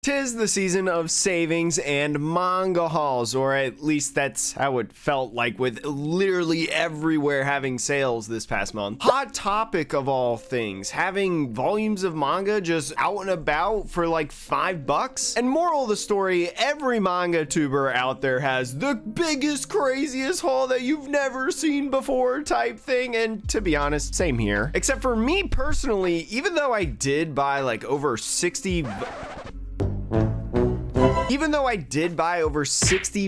'Tis the season of savings and manga hauls, or at least that's how it felt like with literally everywhere having sales this past month. Hot topic of all things, having volumes of manga just out and about for like $5. And moral of the story, every manga tuber out there has the biggest, craziest haul that you've never seen before type thing, and to be honest, same here. Except for me personally, even though I did buy like over 60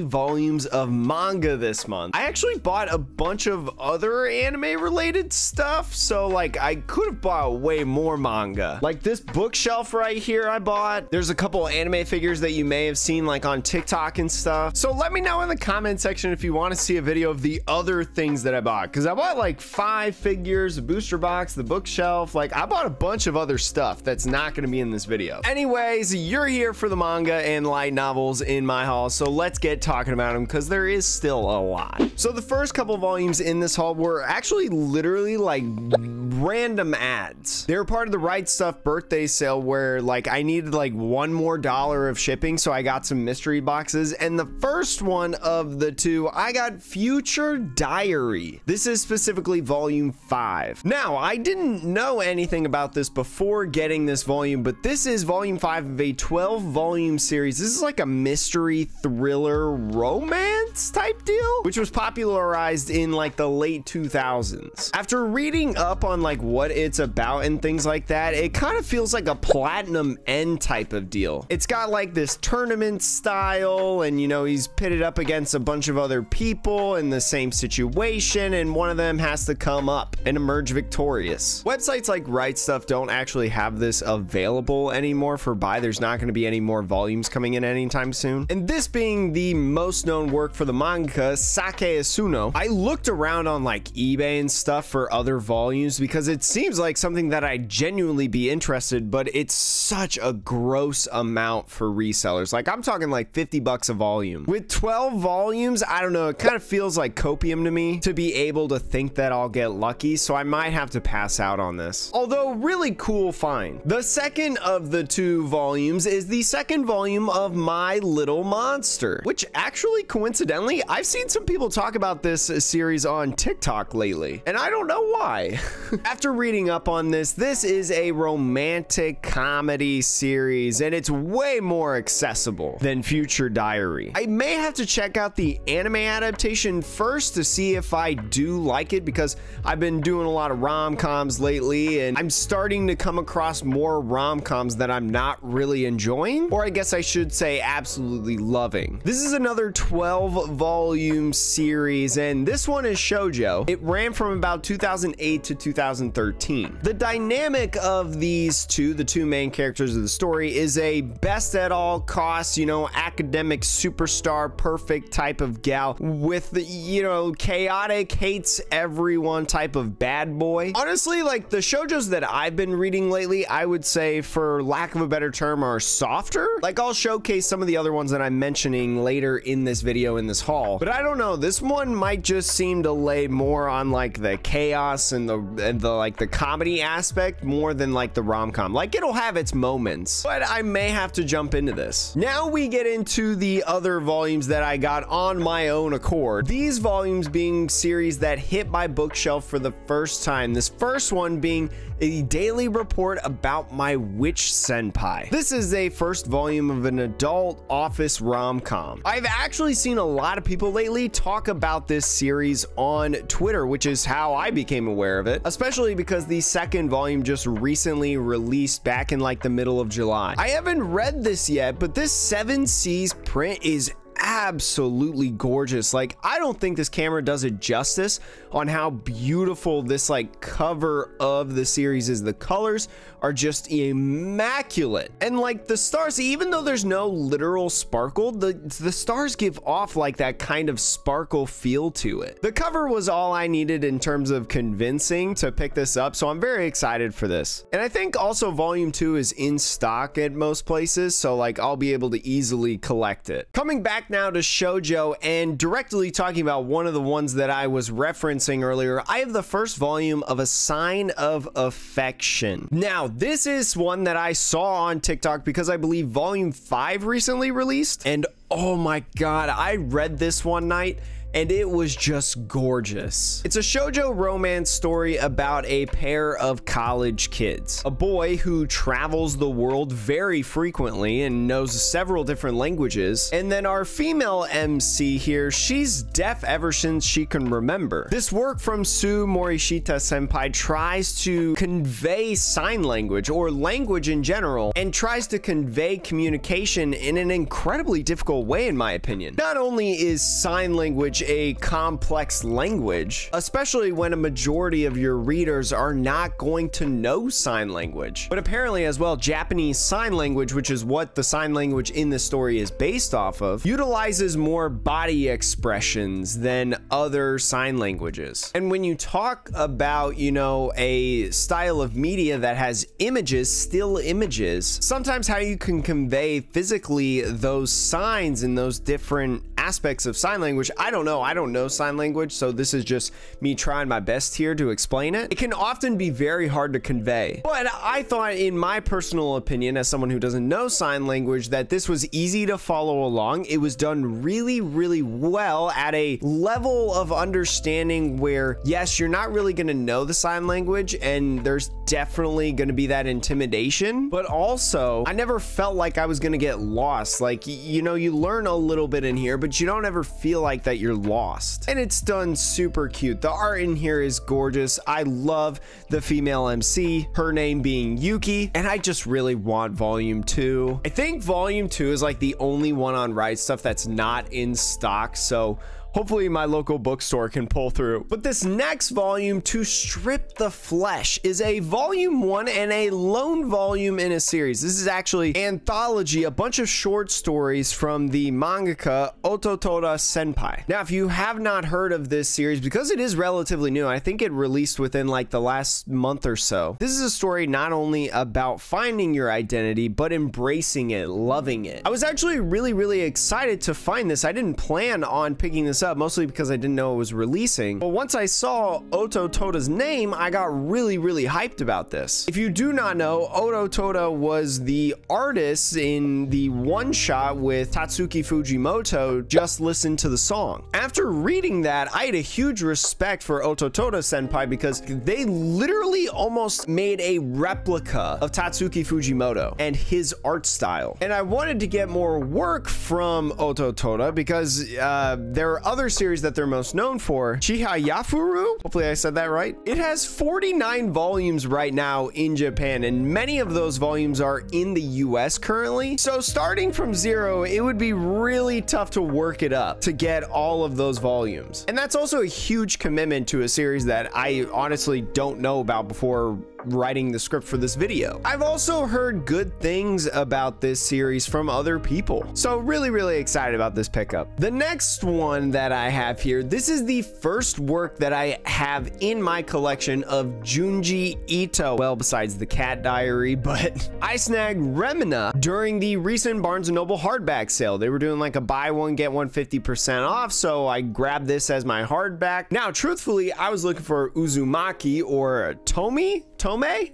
volumes of manga this month, I actually bought a bunch of other anime related stuff. So like I could have bought way more manga. Like this bookshelf right here I bought. There's a couple anime figures that you may have seen like on TikTok and stuff. So let me know in the comment section if you want to see a video of the other things that I bought, because I bought like 5 figures, a booster box, the bookshelf. Like I bought a bunch of other stuff that's not going to be in this video. Anyways, you're here for the manga and light novels in my haul, so let's get talking about them because there is still a lot. So the first couple volumes in this haul were actually literally like random ads. They were part of the Right Stuff birthday sale where like I needed like $1 more of shipping, so I got some mystery boxes, and the first one of the two I got Future Diary. This is specifically volume 5. Now I didn't know anything about this before getting this volume, but this is volume 5 of a 12 volume series. This is like a mystery thriller romance type deal, which was popularized in like the late 2000s. After reading up on like what it's about and things like that, it kind of feels like a platinum end type of deal. It's got like this tournament style, and you know, he's pitted up against a bunch of other people in the same situation, and one of them has to come up and emerge victorious. Websites like Right Stuff don't actually have this available anymore for buy. There's not going to be any more volumes coming in anytime soon. And this being the most known work for the mangaka Sake Asuno, I looked around on like eBay and stuff for other volumes because it seems like something that I'd genuinely be interested, but it's such a gross amount for resellers. Like I'm talking like $50 a volume. With 12 volumes, I don't know, it kind of feels like copium to me to be able to think that I'll get lucky, so I might have to pass out on this. Although really cool find. The second of the 2 volumes is the second volume of My Little Monster, which actually coincidentally I've seen some people talk about this series on TikTok lately, and I don't know why. After reading up on this, this is a romantic comedy series, and it's way more accessible than Future Diary. I may have to check out the anime adaptation first to see if I do like it, because I've been doing a lot of rom-coms lately, and I'm starting to come across more rom-coms that I'm not really enjoying, or I guess I should say absolutely loving. This is another 12 volume series, and this one is shoujo. It ran from about 2008 to 2013. The dynamic of these two, the 2 main characters of the story, is a best at all costs, you know, academic superstar perfect type of gal with the, you know, chaotic, hates everyone type of bad boy. Honestly, like the shoujos that I've been reading lately, I would say, for lack of a better term, are softer. Like I'll showcase some of the other ones that I'm mentioning later in this video, in this haul, but I don't know, this one might just seem to lay more on like the chaos and the like the comedy aspect more than like the rom-com. Like it'll have its moments, but I may have to jump into this. Now we get into the other volumes that I got on my own accord. These volumes being series that hit my bookshelf for the first time. This first one being a daily report about my witch senpai. This is a first volume of an adult office rom-com. I've actually seen a lot of people lately talk about this series on Twitter, which is how I became aware of it, especially because the second volume just recently released back in like the middle of July. I haven't read this yet, but this 7C's print is absolutely gorgeous. Like I don't think this camera does it justice on how beautiful this like cover of the series is. The colors are just immaculate, and like the stars, even though there's no literal sparkle, the stars give off like that kind of sparkle feel to it. The cover was all I needed in terms of convincing to pick this up, so I'm very excited for this. And I think also volume 2 is in stock at most places, so like I'll be able to easily collect it. Coming back now now to shoujo, and directly talking about one of the ones that I was referencing earlier, I have the first volume of A Sign of Affection. Now, this is one that I saw on TikTok because I believe volume 5 recently released, and oh my god, I read this one night and it was just gorgeous. It's a shoujo romance story about a pair of college kids. A boy who travels the world very frequently and knows several different languages. And then our female MC here, she's deaf ever since she can remember. This work from Sue Morishita senpai tries to convey sign language, or language in general, and tries to convey communication in an incredibly difficult way, in my opinion. Not only is sign language a complex language, especially when a majority of your readers are not going to know sign language, but apparently as well, Japanese sign language, which is what the sign language in this story is based off of, utilizes more body expressions than other sign languages. And when you talk about, you know, a style of media that has images, still images, sometimes how you can convey physically those signs and those different aspects of sign language, I don't know. I don't know sign language, so this is just me trying my best here to explain it. It can often be very hard to convey, but I thought, in my personal opinion, as someone who doesn't know sign language, that this was easy to follow along. It was done really, really well at a level of understanding where, yes, you're not really going to know the sign language, and there's definitely going to be that intimidation, but also I never felt like I was going to get lost. Like, you know, you learn a little bit in here, but you don't ever feel like that you're lost. And it's done super cute. The art in here is gorgeous. I love the female MC, her name being Yuki, and I just really want volume 2. I think volume 2 is like the only one on Riot Stuff that's not in stock, so hopefully my local bookstore can pull through. But this next volume, To Strip the Flesh, is a volume 1 and a lone volume in a series. This is actually anthology, a bunch of short stories from the mangaka Ototoda senpai. Now, if you have not heard of this series, because it is relatively new, I think it released within like the last month or so. This is a story not only about finding your identity, but embracing it, loving it. I was actually really, really excited to find this. I didn't plan on picking this up, mostly because I didn't know it was releasing, but once I saw Ototoda's name, I got really, really hyped about this. If you do not know, Ototoda was the artist in the one-shot with Tatsuki Fujimoto, Just Listen to the Song. After reading that, I had a huge respect for Ototoda senpai because they literally almost made a replica of Tatsuki Fujimoto and his art style. And I wanted to get more work from Ototoda because there are other series that they're most known for, Chihayafuru, hopefully I said that right. It has 49 volumes right now in Japan, and many of those volumes are in the US currently. So starting from 0, it would be really tough to work it up to get all of those volumes. And that's also a huge commitment to a series that I honestly don't know about before writing the script for this video. I've also heard good things about this series from other people, so really, really excited about this pickup. The next one that I have here, this is the first work that I have in my collection of Junji Ito, well, besides the Cat Diary, but I snagged Remina during the recent Barnes & Noble hardback sale. They were doing like a buy one get one 50% off, so I grabbed this as my hardback. Now, truthfully, I was looking for Uzumaki or Tome?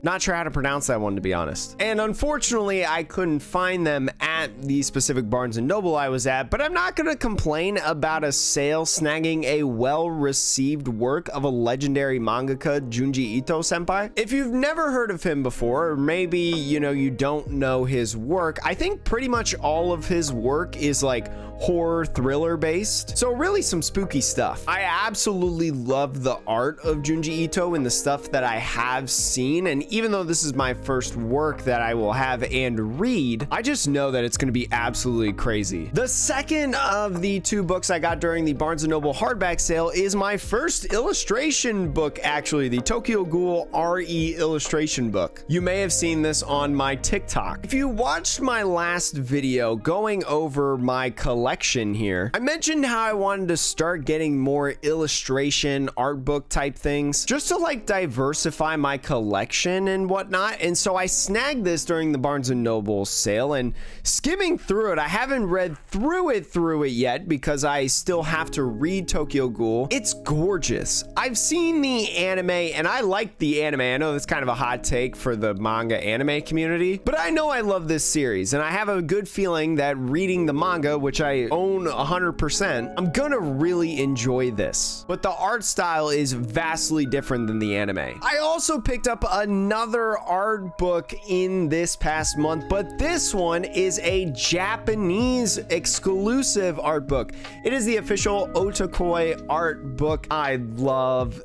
Not sure how to pronounce that one, to be honest. And unfortunately, I couldn't find them at the specific Barnes & Noble I was at, but I'm not gonna complain about a sale snagging a well-received work of a legendary mangaka, Junji Ito senpai. If you've never heard of him before, or maybe, you know, you don't know his work, I think pretty much all of his work is like horror thriller based, so really some spooky stuff. I absolutely love the art of Junji Ito and the stuff that I have seen, and even though this is my first work that I will have and read, I just know that it's going to be absolutely crazy. The second of the 2 books I got during the Barnes & Noble hardback sale is my first illustration book, actually, the Tokyo Ghoul RE illustration book. You may have seen this on my TikTok. If you watched my last video going over my collection here, I mentioned how I wanted to start getting more illustration art book type things just to like diversify my collection and whatnot, and so I snagged this during the Barnes & Noble sale, and skimming through it. I haven't read through it yet because I still have to read Tokyo Ghoul. It's gorgeous. I've seen the anime and I like the anime. I know that's kind of a hot take for the manga anime community, but I know I love this series and I have a good feeling that reading the manga, which I own 100%, I'm gonna really enjoy this. But the art style is vastly different than the anime. I also picked up another art book in this past month, but this one is a Japanese exclusive art book. It is the official Otakoi art book. I love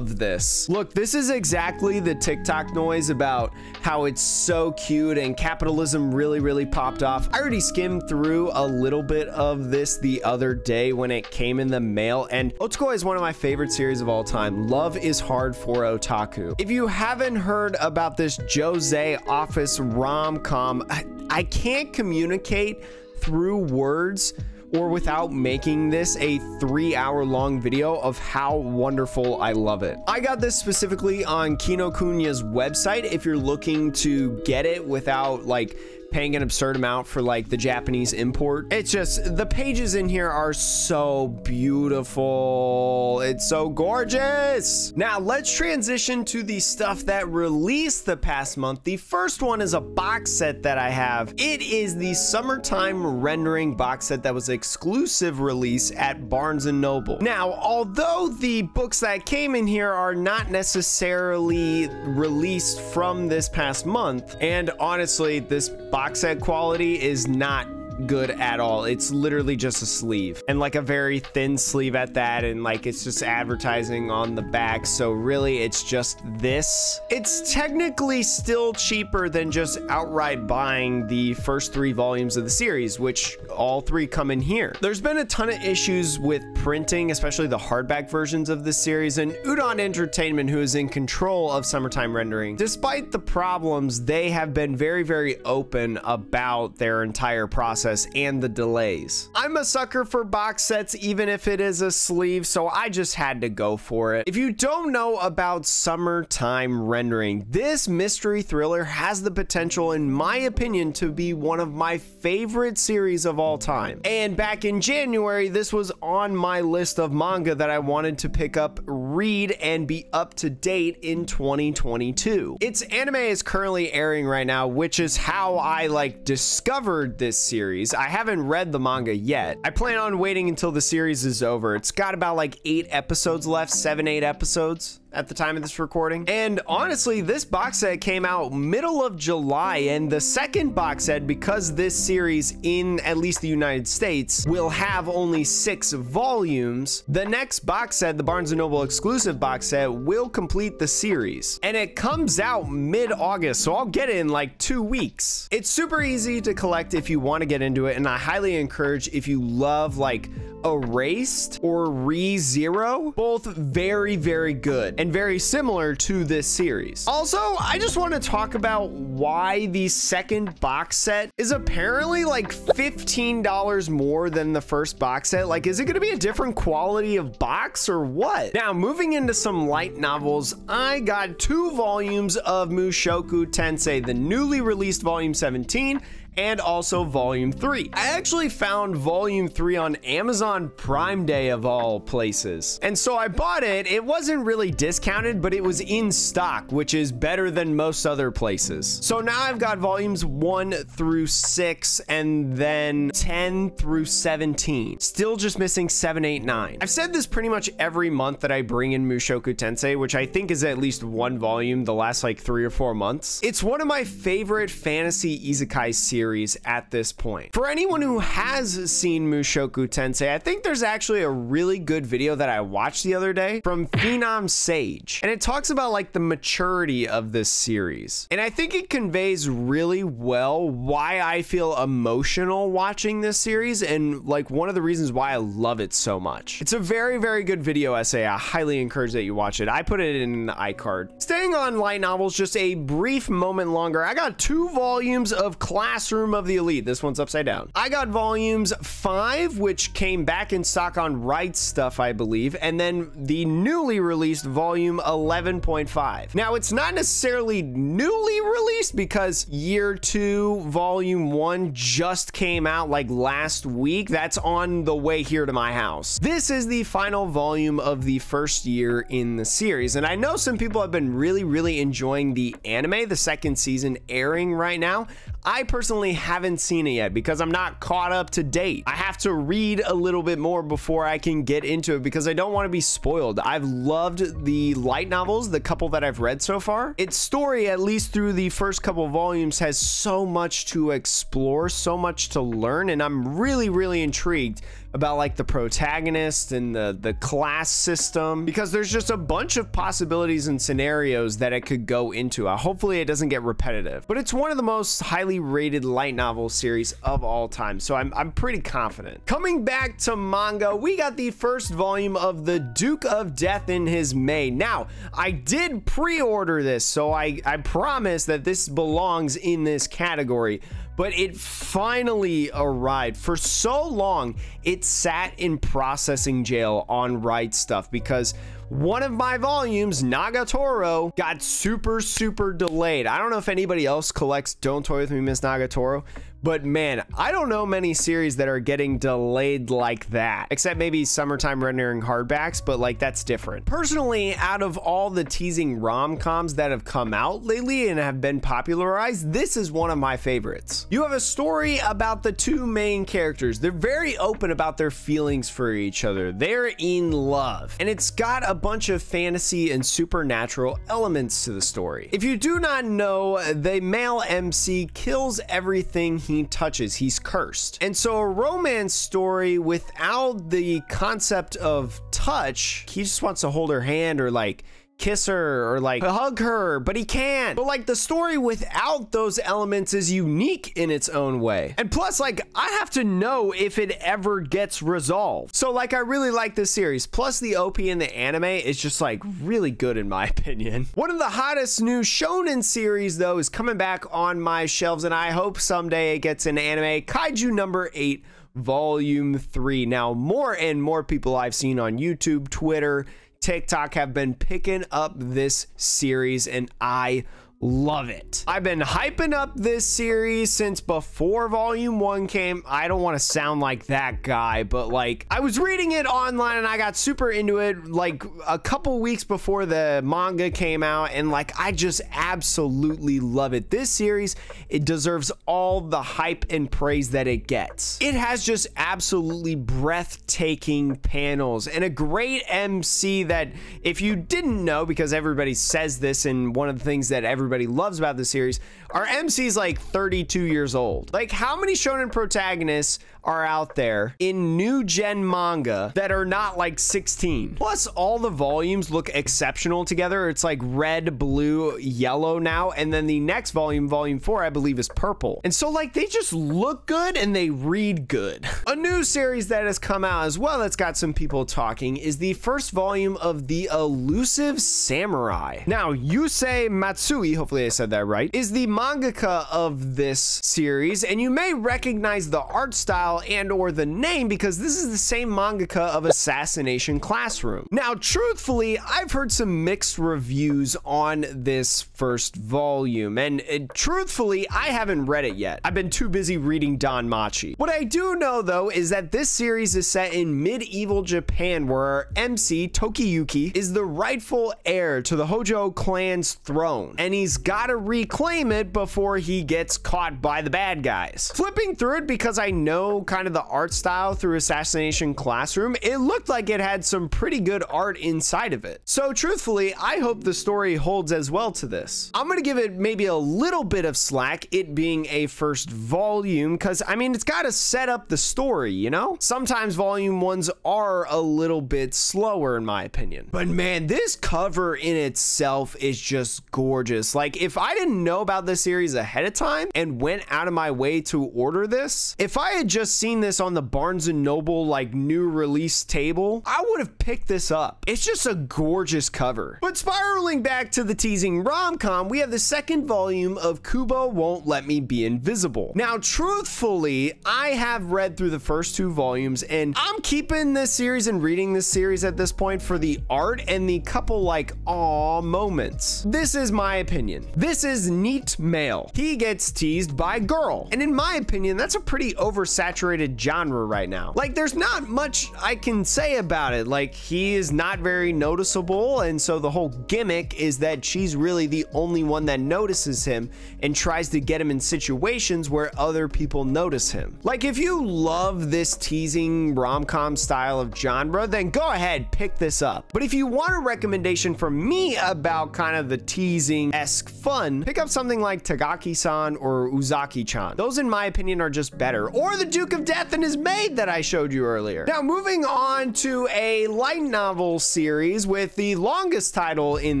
this. Look, this is exactly the TikTok noise about how it's so cute and capitalism really popped off. I already skimmed through a little bit of this the other day when it came in the mail, and Otakoi is one of my favorite series of all time. Love is hard for otaku. If you haven't heard about this Jose Office rom-com, I can't communicate through words or without making this a 3-hour-long video of how wonderful I love it. I got this specifically on Kinokuniya's website if you're looking to get it without like paying an absurd amount for like the Japanese import. It's just, the pages in here are so beautiful. It's so gorgeous. Now let's transition to the stuff that released the past month. The first one is a box set that I have. It is the Summertime Rendering box set that was exclusive release at Barnes & Noble. Now, although the books that came in here are not necessarily released from this past month, and honestly, this box set quality is not good at all. It's literally just a sleeve, and like a very thin sleeve at that, and like it's just advertising on the back, so really it's just this. It's technically still cheaper than just outright buying the first 3 volumes of the series, which all 3 come in here. There's been a ton of issues with printing, especially the hardback versions of this series, and Udon Entertainment, who is in control of Summertime Rendering, despite the problems, they have been very open about their entire process and the delays. I'm a sucker for box sets, even if it is a sleeve, so I just had to go for it. If you don't know about Summertime Rendering, this mystery thriller has the potential, in my opinion, to be one of my favorite series of all time. And back in January, this was on my list of manga that I wanted to pick up, read, and be up to date in 2022. Its anime is currently airing right now, which is how I like discovered this series. I haven't read the manga yet. I plan on waiting until the series is over. It's got about like 8 episodes left, 7-8 episodes at the time of this recording. And honestly, this box set came out middle of July, and the second box set, because this series in at least the United States will have only 6 volumes, the next box set, the Barnes & Noble exclusive box set, will complete the series. And it comes out mid-August, so I'll get it in like 2 weeks. It's super easy to collect if you want to get into it, and I highly encourage if you love like Erased or ReZero, both very good and very similar to this series. Also, I just want to talk about why the second box set is apparently like $15 more than the first box set. Like, is it going to be a different quality of box or what? Now, moving into some light novels, I got 2 volumes of Mushoku Tensei, the newly released volume 17, and also volume 3. I actually found volume 3 on Amazon Prime Day of all places, and so I bought it. It wasn't really discounted, but it was in stock, which is better than most other places. So now I've got volumes 1 through 6 and then 10 through 17. Still just missing 7, 8, 9. I've said this pretty much every month that I bring in Mushoku Tensei, which I think is at least 1 volume the last like 3 or 4 months. It's one of my favorite fantasy isekai series at this point. For anyone who has seen Mushoku Tensei, I think there's actually a really good video that I watched the other day from Phenom Sage, and it talks about like the maturity of this series, and I think it conveys really well why I feel emotional watching this series, and like one of the reasons why I love it so much. It's a very good video essay. I highly encourage that you watch it. I put it in the iCard. Staying on light novels just a brief moment longer, I got 2 volumes of Classroom Classroom of the Elite. This one's upside down. I got volumes 5, which came back in stock on Right Stuff, I believe, and then the newly released volume 11.5. Now, it's not necessarily newly released because year 2 volume 1 just came out like last week. That's on the way here to my house. This is the final volume of the first year in the series, and I know some people have been really enjoying the anime, the second season airing right now. I personally haven't seen it yet because I'm not caught up to date. I have to read a little bit more before I can get into it because I don't want to be spoiled. I've loved the light novels, the couple that I've read so far. Its story, at least through the first couple volumes, has so much to explore, so much to learn, and I'm really intrigued about like the protagonist and the class system, because there's just a bunch of possibilities and scenarios that it could go into. Hopefully it doesn't get repetitive, but it's one of the most highly rated light novel series of all time, so I'm pretty confident. Coming back to manga, we got the first volume of The Duke of Death in His Maid. Now, I did pre-order this, so I promise that this belongs in this category, but it finally arrived. For so long, it sat in processing jail on Right Stuff because one of my volumes, Nagatoro, got super delayed. I don't know if anybody else collects Don't Toy With Me, Miss Nagatoro, but man, I don't know many series that are getting delayed like that, except maybe Summertime rendering hardbacks, but like that's different. Personally, out of all the teasing rom-coms that have come out lately and have been popularized, this is one of my favorites. You have a story about the two main characters. They're very open about their feelings for each other. They're in love, and it's got a bunch of fantasy and supernatural elements to the story. If you do not know, the male MC kills everything he touches. He's cursed. And so a romance story without the concept of touch, he just wants to hold her hand or like kiss her or like hug her, but he can't. But like the story without those elements is unique in its own way. And plus, like, I have to know if it ever gets resolved. So like, I really like this series. Plus the OP in the anime is just like really good in my opinion. One of the hottest new shonen series though is coming back on my shelves, and I hope someday it gets an anime. Kaiju number 8, volume 3. Now, more and more people I've seen on YouTube, Twitter, TikTok have been picking up this series, and I love it. I've been hyping up this series since before volume 1 came. I don't want to sound like that guy, but like I was reading it online and I got super into it like a couple weeks before the manga came out, and like I just absolutely love it. This series, it deserves all the hype and praise that it gets. It has just absolutely breathtaking panels and a great MC that, if you didn't know, because everybody says this, and one of the things that everybody loves about the series, our MC is like 32 years old. Like, how many shonen protagonists are out there in new gen manga that are not like 16? Plus, all the volumes look exceptional together. It's like red, blue, yellow now, and then the next volume, volume 4, I believe is purple. And so like they just look good and they read good. A new series that has come out as well that's got some people talking is the first volume of The Elusive Samurai. Now, Yusei Matsui, hopefully I said that right, is the mangaka of this series, and you may recognize the art style and or the name because this is the same mangaka of Assassination Classroom. Now, truthfully, I've heard some mixed reviews on this first volume, and truthfully, I haven't read it yet. I've been too busy reading Danmachi. What I do know though is that this series is set in medieval Japan, where our MC, Tokiyuki, is the rightful heir to the Hojo clan's throne, and he's gotta reclaim it before he gets caught by the bad guys. Flipping through it, because I know kind of the art style through Assassination Classroom, it looked like it had some pretty good art inside of it. So truthfully, I hope the story holds as well to this. I'm gonna give it maybe a little bit of slack, it being a first volume, because I mean, it's gotta set up the story, you know? Sometimes volume 1s are a little bit slower in my opinion. But man, this cover in itself is just gorgeous. Like, if I didn't know about this series ahead of time and went out of my way to order this, if I had just seen this on the Barnes & Noble like new release table, I would have picked this up. It's just a gorgeous cover. But spiraling back to the teasing rom-com, we have the second volume of Kubo Won't Let Me Be Invisible. Now, truthfully, I have read through the first 2 volumes, and I'm keeping this series and reading this series at this point for the art and the couple like aw moments. This is my opinion. This is neat male. He gets teased by girl. And in my opinion, that's a pretty oversaturated genre right now. Like, there's not much I can say about it. Like, he is not very noticeable, and so the whole gimmick is that she's really the only one that notices him and tries to get him in situations where other people notice him. Like, if you love this teasing rom-com style of genre, then go ahead, pick this up. But if you want a recommendation from me about kind of the teasing-esque fun, pick up something like Tagaki-san or Uzaki-chan. Those, in my opinion, are just better. Or the Duke of Death and his maid that I showed you earlier. Now, moving on to a light novel series with the longest title in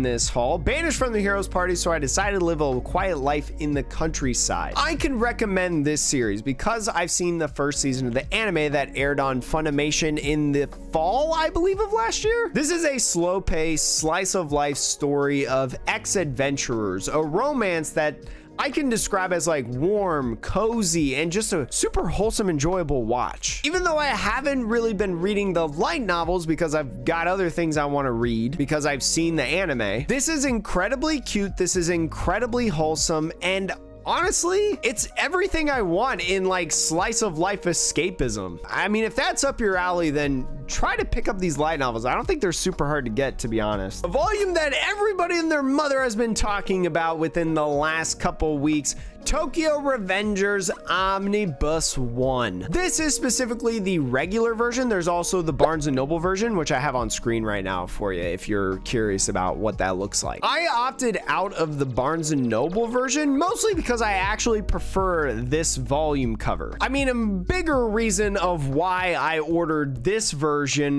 this haul, Banished from the Hero's Party, so I decided to live a quiet life in the countryside. I can recommend this series because I've seen the first season of the anime that aired on Funimation in the fall, I believe, of last year. This is a slow-paced, slice-of-life story of ex-adventurers, a romance that I can describe as like warm, cozy, and just a super wholesome, enjoyable watch. Even though I haven't really been reading the light novels because I've got other things I want to read because I've seen the anime, this is incredibly cute, this is incredibly wholesome, and honestly, it's everything I want in like slice of life escapism. I mean, if that's up your alley, then try to pick up these light novels. I don't think they're super hard to get, to be honest. A volume that everybody and their mother has been talking about within the last couple weeks, Tokyo Revengers Omnibus 1. This is specifically the regular version. There's also the Barnes & Noble version, which I have on screen right now for you if you're curious about what that looks like. I opted out of the Barnes & Noble version mostly because I actually prefer this volume cover. I mean, a bigger reason of why I ordered this version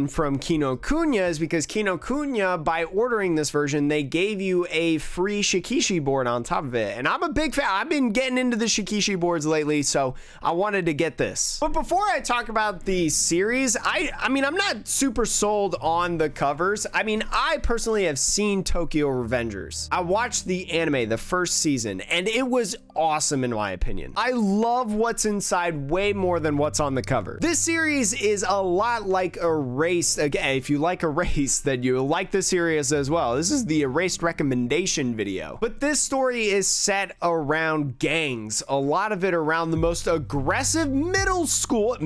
from Kinokuniya is because Kinokuniya, by ordering this version, they gave you a free Shikishi board on top of it. And I'm a big fan. I've been getting into the Shikishi boards lately, so I wanted to get this. But before I talk about the series, I mean, I'm not super sold on the covers. I mean, I personally have seen Tokyo Revengers. I watched the anime, the first season, and it was awesome in my opinion. I love what's inside way more than what's on the cover. This series is a lot like Erased. Again, if you like Erased, then you like this series as well. This is the Erased recommendation video. But this story is set around gangs, a lot of it around the most aggressive middle school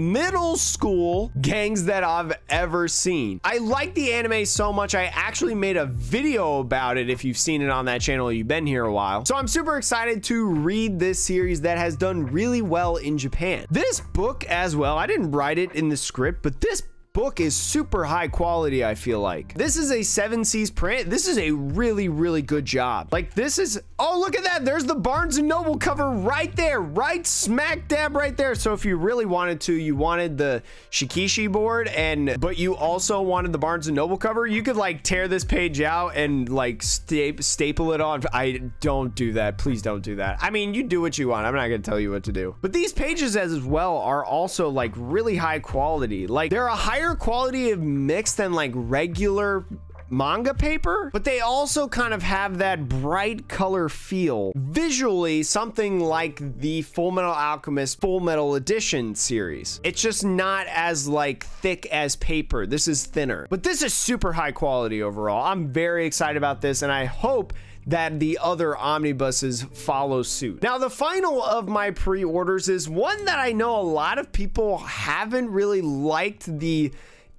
gangs that I've ever seen. I like the anime so much, I actually made a video about it. If you've seen it on that channel, you've been here a while. So I'm super excited to read this series that has done really well in Japan. This book as well, I didn't write it in the script, but this book is super high quality, I feel like. This is a 7Cs print. This is a really, really good job. Like, this is, oh, look at that. There's the Barnes & Noble cover right there, right smack dab right there. So if you really wanted to, you wanted the Shikishi board, but you also wanted the Barnes & Noble cover, you could like tear this page out and like staple it on. I don't do that. Please don't do that. I mean, you do what you want. I'm not gonna tell you what to do. But these pages as well are also like really high quality. Like, they're a higher quality of mix than like regular manga paper, but they also kind of have that bright color feel. Visually, something like the Full Metal Alchemist Full Metal Edition series. It's just not as like thick as paper. This is thinner, but this is super high quality overall. I'm very excited about this, and I hope that the other omnibuses follow suit. Now, the final of my pre-orders is one that I know a lot of people haven't really liked the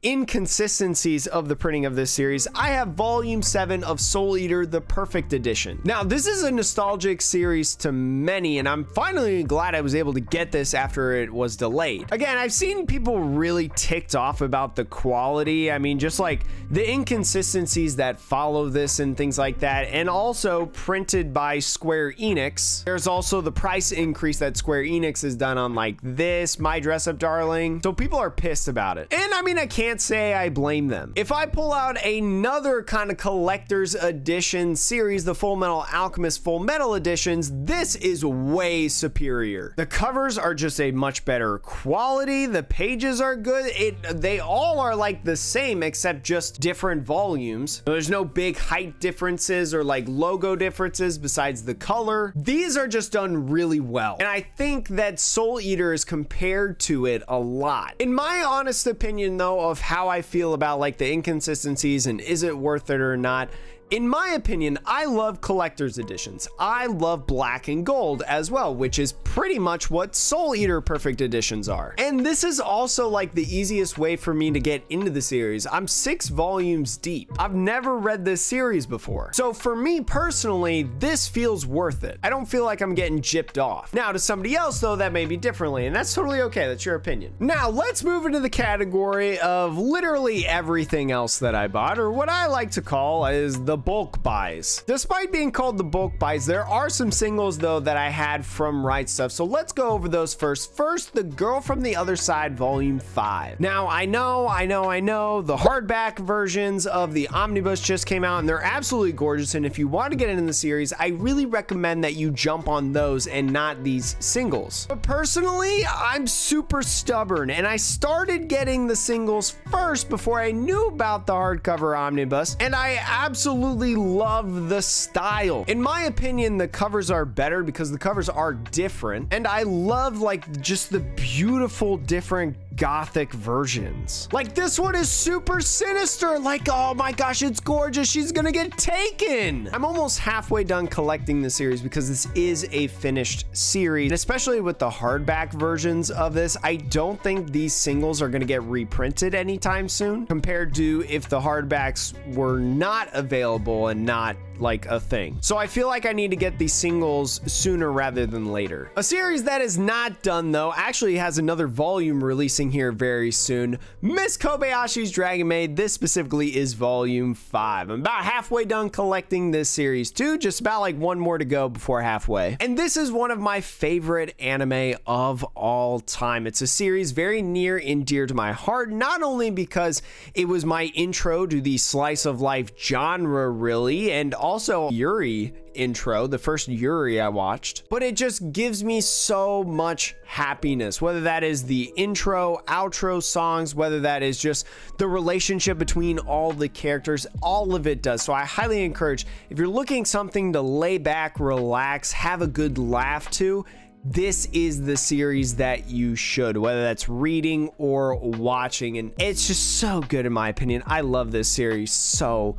inconsistencies of the printing of this series. I have volume 7 of Soul Eater, the Perfect Edition. Now, this is a nostalgic series to many, and I'm finally glad I was able to get this after it was delayed. Again, I've seen people really ticked off about the quality. I mean, just like the inconsistencies that follow this and things like that, and also printed by Square Enix. There's also the price increase that Square Enix has done on like this, My Dress Up Darling. So people are pissed about it. And I mean, I can't can't say I blame them. If I pull out another kind of collector's edition series, the Full Metal Alchemist Full Metal editions, this is way superior. The covers are just a much better quality. The pages are good. They all are like the same except just different volumes. There's no big height differences or like logo differences besides the color. These are just done really well. And I think that Soul Eater is compared to it a lot. In my honest opinion though, of how I feel about like the inconsistencies and is it worth it or not, in my opinion, I love collector's editions. I love black and gold as well, which is pretty much what Soul Eater perfect editions are. And this is also like the easiest way for me to get into the series. I'm 6 volumes deep. I've never read this series before. So for me personally, this feels worth it. I don't feel like I'm getting gypped off. Now to somebody else though, that may be differently, and that's totally okay. That's your opinion. Now let's move into the category of literally everything else that I bought, or what I like to call is the bulk buys. Despite being called the bulk buys, there are some singles though that I had from Right Stuff, so let's go over those first. First, The Girl from the Other Side Volume 5. Now I know the hardback versions of the omnibus just came out and they're absolutely gorgeous, and if you want to get into the series, I really recommend that you jump on those and not these singles. But personally, I'm super stubborn and I started getting the singles first before I knew about the hardcover omnibus, and I absolutely love the style. In my opinion, the covers are better because the covers are different, and I love like just the beautiful different gothic versions. Like this one is super sinister, like oh my gosh, it's gorgeous, she's gonna get taken. I'm almost halfway done collecting the series because this is a finished series, and especially with the hardback versions of this, I don't think these singles are gonna get reprinted anytime soon compared to if the hardbacks were not available and not like a thing. So I feel like I need to get these singles sooner rather than later. A series that is not done though actually has another volume releasing here very soon. Miss Kobayashi's Dragon Maid. This specifically is volume 5. I'm about halfway done collecting this series too, just about like one more to go before halfway. And this is one of my favorite anime of all time. It's a series very near and dear to my heart, not only because it was my intro to the slice of life genre really, and also Yuri intro, the first Yuri I watched, but it just gives me so much happiness, whether that is the intro, outro songs, whether that is just the relationship between all the characters, all of it does. So I highly encourage, if you're looking something to lay back, relax, have a good laugh to, this is the series that you should, whether that's reading or watching, and it's just so good in my opinion. I love this series so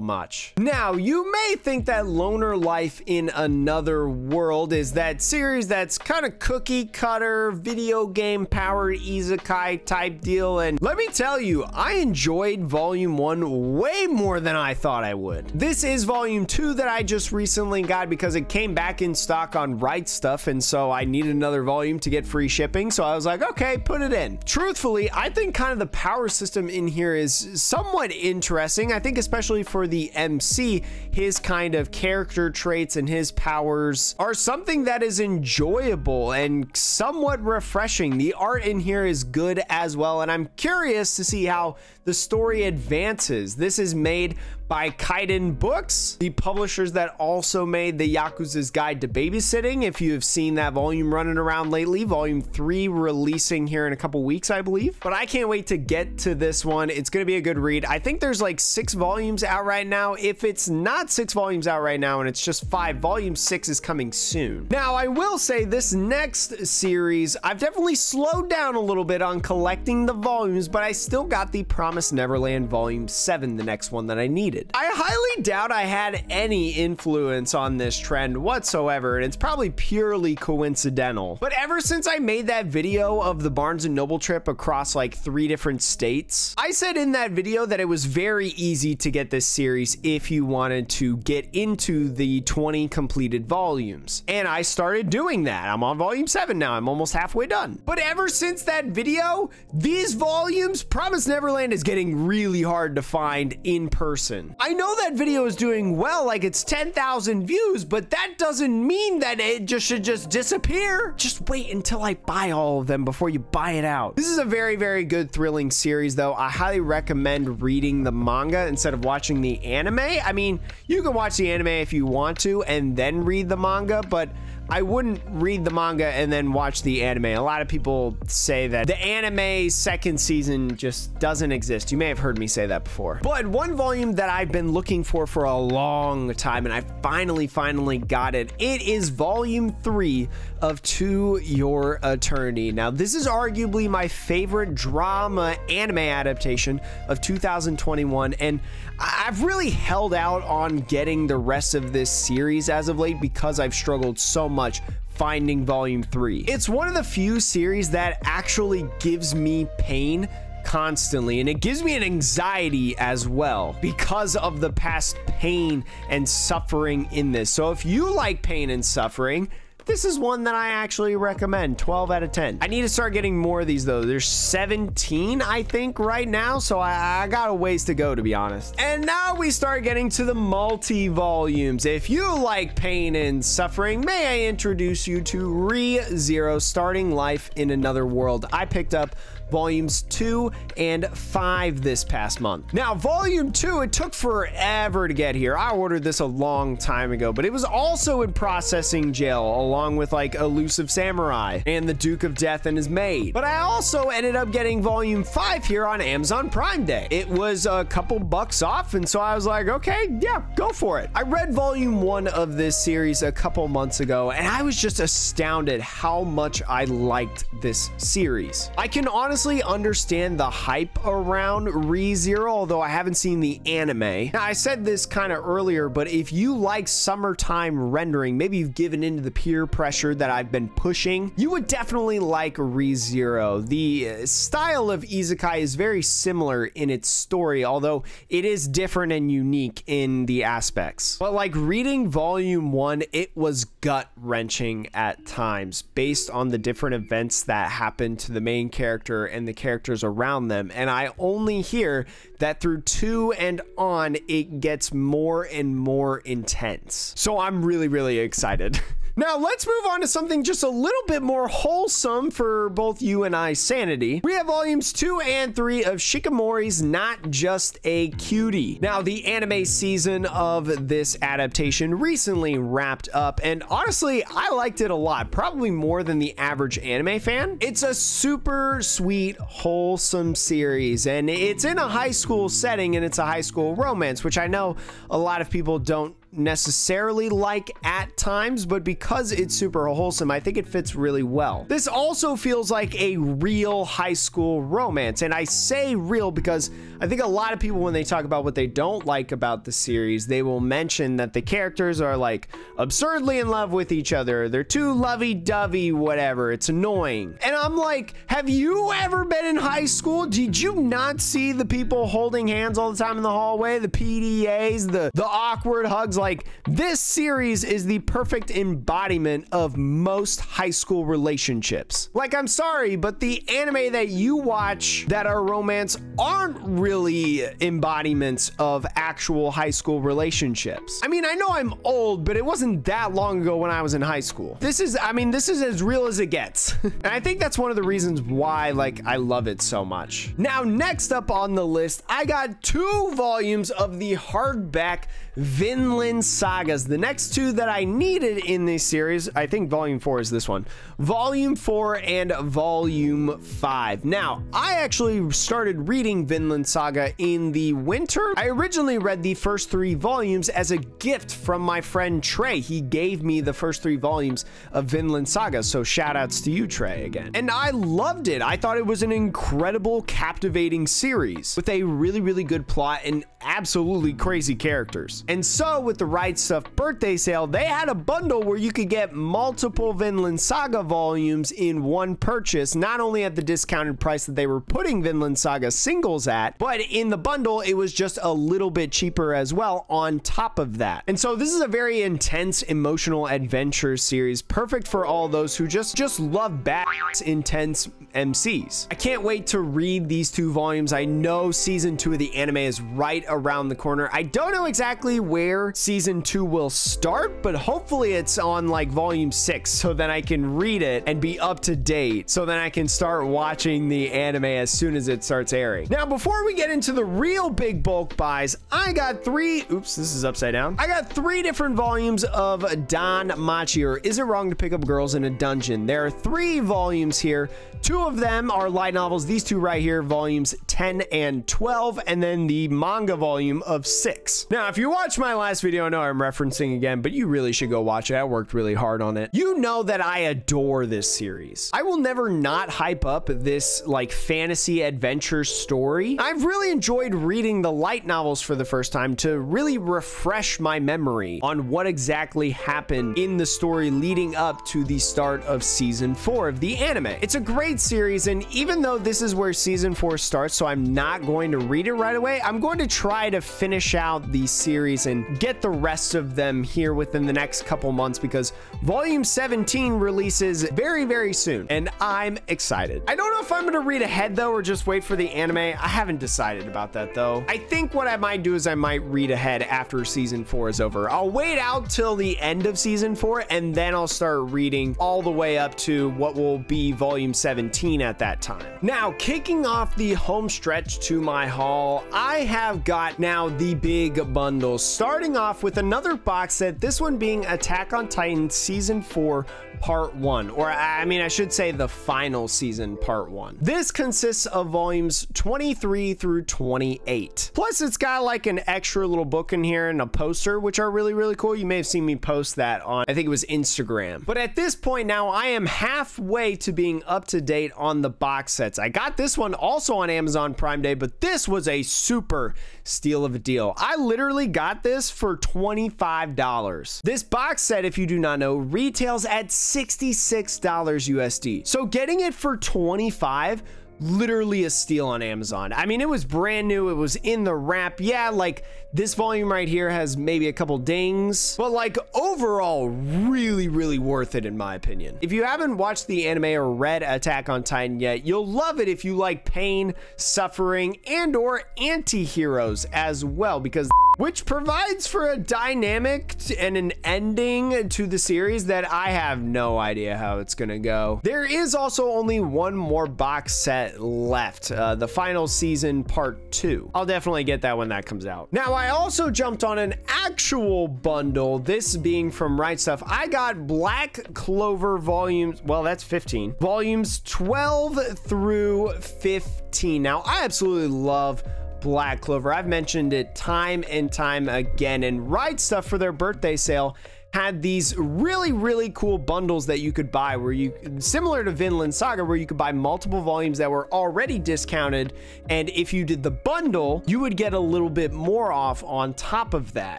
much. Now, you may think that Loner Life in Another World is that series that's kind of cookie cutter, video game powered isekai type deal, and let me tell you, I enjoyed volume 1 way more than I thought I would. This is volume 2 that I just recently got because it came back in stock on Right Stuff, and so I needed another volume to get free shipping, so I was like, okay, put it in. Truthfully, I think kind of the power system in here is somewhat interesting. I think especially for the MC, his kind of character traits and his powers are something that is enjoyable and somewhat refreshing. The art in here is good as well, and I'm curious to see how the story advances. This is made by Kaiden Books, the publishers that also made the Yakuza's Guide to Babysitting. If you have seen that volume running around lately, volume 3 releasing here in a couple weeks, I believe. But I can't wait to get to this one. It's gonna be a good read. I think there's like 6 volumes out right now. If it's not 6 volumes out right now and it's just 5, volume 6 is coming soon. Now, I will say this next series, I've definitely slowed down a little bit on collecting the volumes, but I still got the Promised Neverland volume 7, the next one that I needed. I highly doubt I had any influence on this trend whatsoever, and it's probably purely coincidental. But ever since I made that video of the Barnes & Noble trip across like 3 different states, I said in that video that it was very easy to get this series if you wanted to get into the 20 completed volumes. And I started doing that. I'm on volume 7 now. I'm almost halfway done. But ever since that video, these volumes, Promised Neverland is getting really hard to find in person. season. I know that video is doing well, like it's 10,000 views, but that doesn't mean that it should just disappear. Just wait until I buy all of them before you buy it out. This is a very, very good thrilling series though. I highly recommend reading the manga instead of watching the anime. I mean, you can watch the anime if you want to and then read the manga, but I wouldn't read the manga and then watch the anime. A lot of people say that the anime second season just doesn't exist. You may have heard me say that before. But one volume that I've been looking for a long time, and I finally got it. It is volume 3 of To Your Eternity. Now, this is arguably my favorite drama anime adaptation of 2021, and I've really held out on getting the rest of this series as of late because I've struggled so much finding volume 3. It's one of the few series that actually gives me pain constantly, and it gives me an anxiety as well because of the past pain and suffering in this. So if you like pain and suffering, this is one that I actually recommend. 12 out of 10. I need to start getting more of these though. There's 17, I think, right now. So I got a ways to go, to be honest. And now we start getting to the multi-volumes. If you like pain and suffering, may I introduce you to Re:Zero, Starting Life in Another World. I picked up volumes 2 and 5 this past month. Now, volume 2, it took forever to get here. I ordered this a long time ago, but it was also in processing jail, along with like Elusive Samurai and the Duke of Death and his maid. But I also ended up getting volume 5 here on Amazon Prime Day. It was a couple bucks off, and so I was like, okay, yeah, go for it. I read volume 1 of this series a couple months ago, and I was just astounded how much I liked this series. I can honestly understand the hype around Re:Zero, although I haven't seen the anime. Now, I said this kind of earlier, but if you like summertime rendering, maybe you've given into the peer pressure that I've been pushing, you would definitely like Re:Zero. The style of isekai is very similar in its story, although it is different and unique in the aspects. But like reading volume 1, it was gut-wrenching at times based on the different events that happened to the main character and the characters around them, and I only hear that through 2 and on it gets more and more intense. So I'm really excited. Now, let's move on to something just a little bit more wholesome for both you and I's sanity. We have volumes 2 and 3 of Shikamori's Not Just a Cutie. Now, the anime season of this adaptation recently wrapped up, and honestly, I liked it a lot, probably more than the average anime fan. It's a super sweet, wholesome series, and it's in a high school setting, and it's a high school romance, which I know a lot of people don't necessarily like at times, but because it's super wholesome, I think it fits really well. This also feels like a real high school romance, and I say real because I think a lot of people, when they talk about what they don't like about the series, they will mention that the characters are like absurdly in love with each other, they're too lovey-dovey, whatever, it's annoying. And I'm like, have you ever been in high school? Did you not see the people holding hands all the time in the hallway, the PDAs, the awkward hugs? Like, this series is the perfect embodiment of most high school relationships. Like, I'm sorry, but the anime that you watch that are romance aren't really embodiments of actual high school relationships. I mean, I know I'm old, but it wasn't that long ago when I was in high school. This is as real as it gets. And I think that's one of the reasons why, like, I love it so much. Now, next up on the list, I got 2 volumes of the hardback Vinland Sagas. The next 2 that I needed in this series, I think volume 4 is this one. Volume 4 and volume 5. Now, I actually started reading Vinland Saga in the winter. I originally read the first 3 volumes as a gift from my friend Trey. He gave me the first 3 volumes of Vinland Saga, so shout outs to you, Trey, again. And I loved it. I thought it was an incredible, captivating series with a really good plot and absolutely crazy characters. And so with with the Right Stuff birthday sale, they had a bundle where you could get multiple Vinland Saga volumes in one purchase, not only at the discounted price that they were putting Vinland Saga singles at, but in the bundle, it was just a little bit cheaper as well on top of that. And so this is a very intense, emotional adventure series, perfect for all those who just love badass, intense MCs. I can't wait to read these 2 volumes. I know season 2 of the anime is right around the corner. I don't know exactly where season 2 will start, but hopefully it's on like volume 6, so then I can read it and be up to date, so then I can start watching the anime as soon as it starts airing. Now, before we get into the real big bulk buys, I got 3, oops, this is upside down. I got 3 different volumes of Dan Machi, or Is It Wrong to Pick Up Girls in a Dungeon? There are 3 volumes here. 2 of them are light novels. These 2 right here, volumes 10 and 12, and then the manga volume of 6. Now, if you watched my last video, I know I'm referencing again, but you really should go watch it. I worked really hard on it. You know that I adore this series. I will never not hype up this like fantasy adventure story. I've really enjoyed reading the light novels for the first time to really refresh my memory on what exactly happened in the story leading up to the start of season 4 of the anime. It's a great series, and even though this is where season 4 starts, so I'm not going to read it right away, I'm going to try to finish out the series and get the rest of them here within the next couple months, because volume 17 releases very, very soon, and I'm excited. I don't know if I'm going to read ahead though, or just wait for the anime. I haven't decided about that though. I think what I might do is I might read ahead after season 4 is over. I'll wait out till the end of season 4, and then I'll start reading all the way up to what will be volume 17 at that time. Now, kicking off the home stretch to my haul, I have got now the BEEG Bundles, starting off with another box set, this one being Attack on Titan Season 4 Part 1, or I mean, I should say the final season Part 1. This consists of volumes 23 through 28. Plus, it's got like an extra little book in here and a poster, which are really, really cool. You may have seen me post that on, I think it was Instagram. But at this point now, I am halfway to being up to date on the box sets. I got this one also on Amazon Prime Day, but this was a super steal of a deal. I literally got this for $25. This box set, if you do not know, retails at $66 USD. So getting it for $25, literally a steal on Amazon. I mean, it was brand new. It was in the wrap. Yeah, like this volume right here has maybe a couple dings, but like overall, really, really worth it in my opinion. If you haven't watched the anime or read Attack on Titan yet, you'll love it if you like pain, suffering, and or anti-heroes as well, because which provides for a dynamic and an ending to the series that I have no idea how it's gonna go. There is also only one more box set left, the final season Part 2. I'll definitely get that when that comes out. Now, I also jumped on an actual bundle, this being from Right Stuff. I got Black Clover volumes, well, that's 15. Volumes 12 through 15. Now, I absolutely love Black Clover. I've mentioned it time and time again, and Right Stuff for their birthday sale had these really, really cool bundles that you could buy, where you, similar to Vinland Saga, where you could buy multiple volumes that were already discounted, and if you did the bundle, you would get a little bit more off on top of that.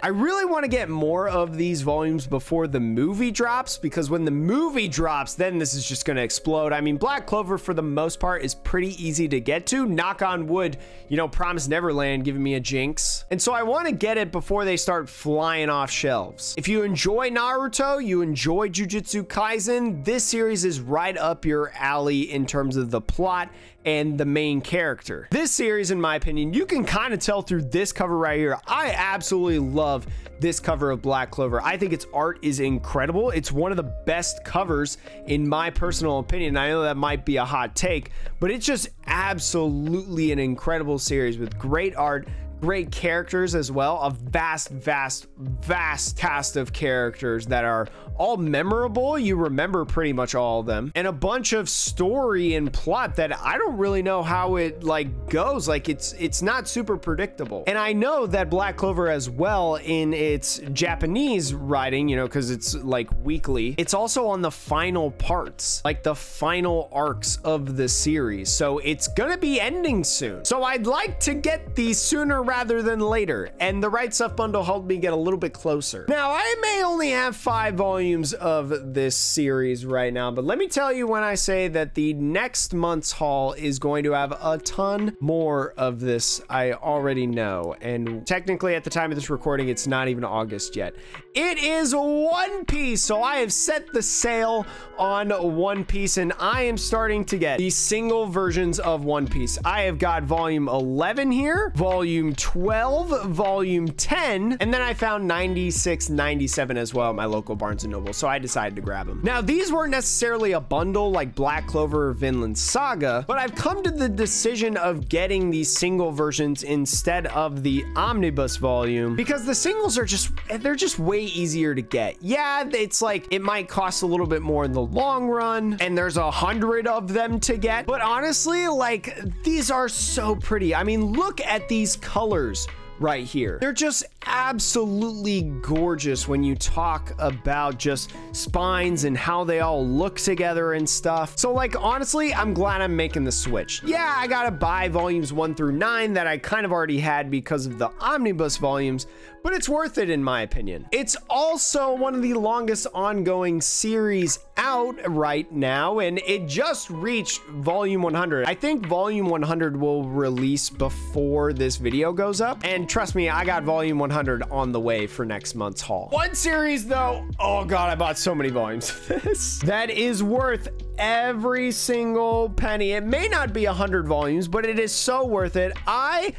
I really want to get more of these volumes before the movie drops, because when the movie drops, then this is just going to explode. I mean, Black Clover for the most part is pretty easy to get to. Knock on wood, you know, Promise Neverland giving me a jinx. And so I want to get it before they start flying off shelves. If you enjoy Naruto, you enjoy Jujutsu Kaisen, this series is right up your alley in terms of the plot and the main character. This series, in my opinion, you can kind of tell through this cover right here. I absolutely love this cover of Black Clover. I think its art is incredible. It's one of the best covers in my personal opinion. I know that might be a hot take, but it's just absolutely an incredible series with great art, great characters as well, a vast cast of characters that are all memorable. You remember pretty much all of them, and a bunch of story and plot that I don't really know how it like goes. Like it's not super predictable. And I know that Black Clover as well, in its Japanese writing, you know, because it's like weekly, it's also on the final parts, like the final arcs of the series, so it's gonna be ending soon. So I'd like to get these sooner rather than later, and the Right Stuff bundle helped me get a little bit closer. Now, I may only have 5 volumes of this series right now, but let me tell you when I say that the next month's haul is going to have a ton more of this. I already know, and technically at the time of this recording, it's not even August yet. It is One Piece, so I have set the sail on One Piece, and I am starting to get the single versions of One Piece. I have got volume 11 here, volume 12, volume 10, and then I found 96, 97 as well at my local Barnes & Noble, so I decided to grab them. Now, these weren't necessarily a bundle like Black Clover or Vinland Saga, but I've come to the decision of getting these single versions instead of the omnibus volume because the singles are they're just way easier to get. Yeah, it's like it might cost a little bit more in the long run, and there's 100 of them to get, but honestly, like, these are so pretty. I mean, look at these colors right here. They're just absolutely gorgeous when you talk about just spines and how they all look together and stuff. So, like, honestly, I'm glad I'm making the switch. Yeah, I gotta buy volumes 1 through 9 that I kind of already had because of the omnibus volumes, but it's worth it in my opinion. It's also one of the longest ongoing series out right now, and it just reached volume 100. I think volume 100 will release before this video goes up, and trust me, I got volume 100 on the way for next month's haul. One series though, oh god, I bought so many volumes of this. That is worth every single penny. It may not be 100 volumes, but it is so worth it. I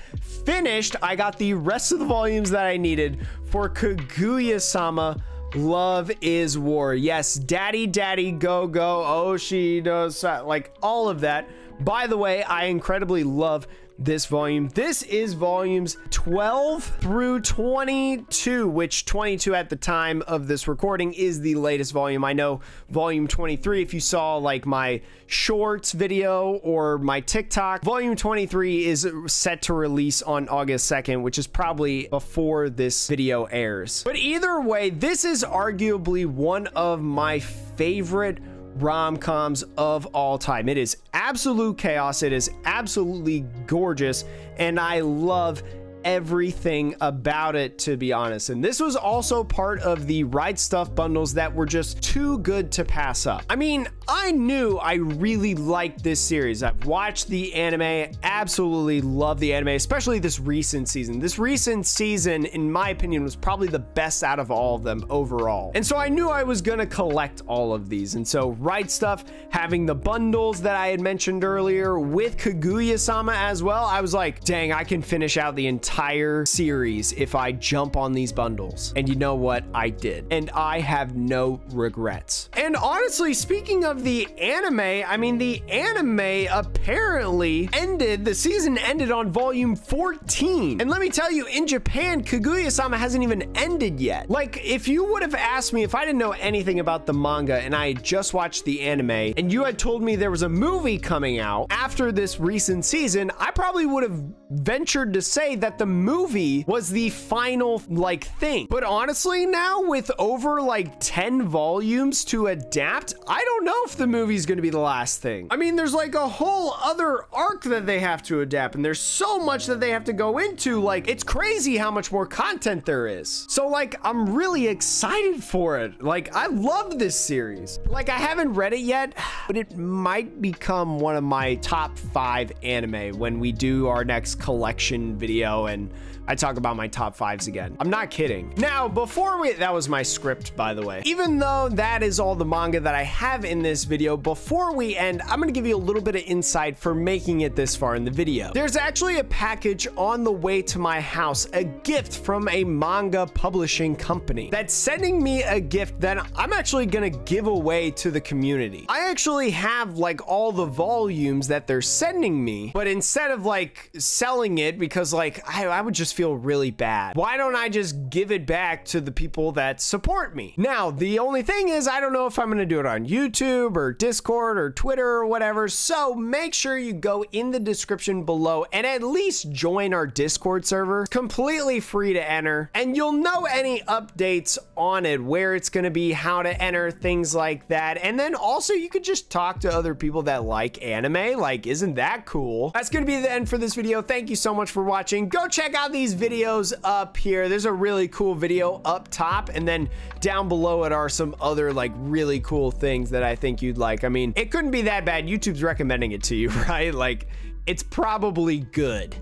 got the rest of the volumes that I needed for Kaguya-sama Love is War. Yes, daddy, go, Oshi does, like all of that. By the way, I incredibly love this volume. This is volumes 12 through 22, which 22 at the time of this recording is the latest volume. I know volume 23, if you saw like my shorts video or my TikTok, volume 23 is set to release on August 2nd, which is probably before this video airs. But either way, this is arguably one of my favorite rom-coms of all time. It is absolute chaos. It is absolutely gorgeous, and I love everything about it, to be honest. And this was also part of the Right Stuff bundles that were just too good to pass up. I mean, I knew I really liked this series. I've watched the anime, absolutely love the anime, especially this recent season. This recent season, in my opinion, was probably the best out of all of them overall. And so I knew I was gonna collect all of these. And so Right Stuff, having the bundles that I had mentioned earlier with Kaguya-sama as well, I was like, dang, I can finish out the entire series if I jump on these bundles. And you know what? I did. And I have no regrets. And honestly, speaking of the anime, I mean, the anime apparently ended, the season ended on volume 14. And let me tell you, in Japan, Kaguya-sama hasn't even ended yet. Like, if you would have asked me, if I didn't know anything about the manga and I had just watched the anime and you had told me there was a movie coming out after this recent season, I probably would have ventured to say that the movie was the final like thing. But honestly, now with over like 10 volumes to adapt, I don't know if the movie's gonna be the last thing. I mean, there's like a whole other arc that they have to adapt, and there's so much that they have to go into. Like, it's crazy how much more content there is. So like, I'm really excited for it. Like, I love this series. Like, I haven't read it yet, but it might become one of my top 5 anime when we do our next collection video and I talk about my top 5s again. I'm not kidding. Now, that was my script, by the way. Even though that is all the manga that I have in this video, before we end, I'm gonna give you a little bit of insight for making it this far in the video. There's actually a package on the way to my house, a gift from a manga publishing company that's sending me a gift that I'm actually gonna give away to the community. I actually have like all the volumes that they're sending me, but instead of like selling it, because like I would just feel really bad, why don't I just give it back to the people that support me? Now, the only thing is, I don't know if I'm gonna do it on YouTube YouTube or Discord or Twitter or whatever. So make sure you go in the description below and at least join our Discord server. Completely free to enter, and you'll know any updates on it, where it's going to be, how to enter, things like that. And then also you could just talk to other people that like anime. Like, isn't that cool? That's going to be the end for this video. Thank you so much for watching. Go check out these videos up here. There's a really cool video up top, and then down below it are some other like really cool things that I think you'd like. I mean, it couldn't be that bad. YouTube's recommending it to you, right? Like, it's probably good.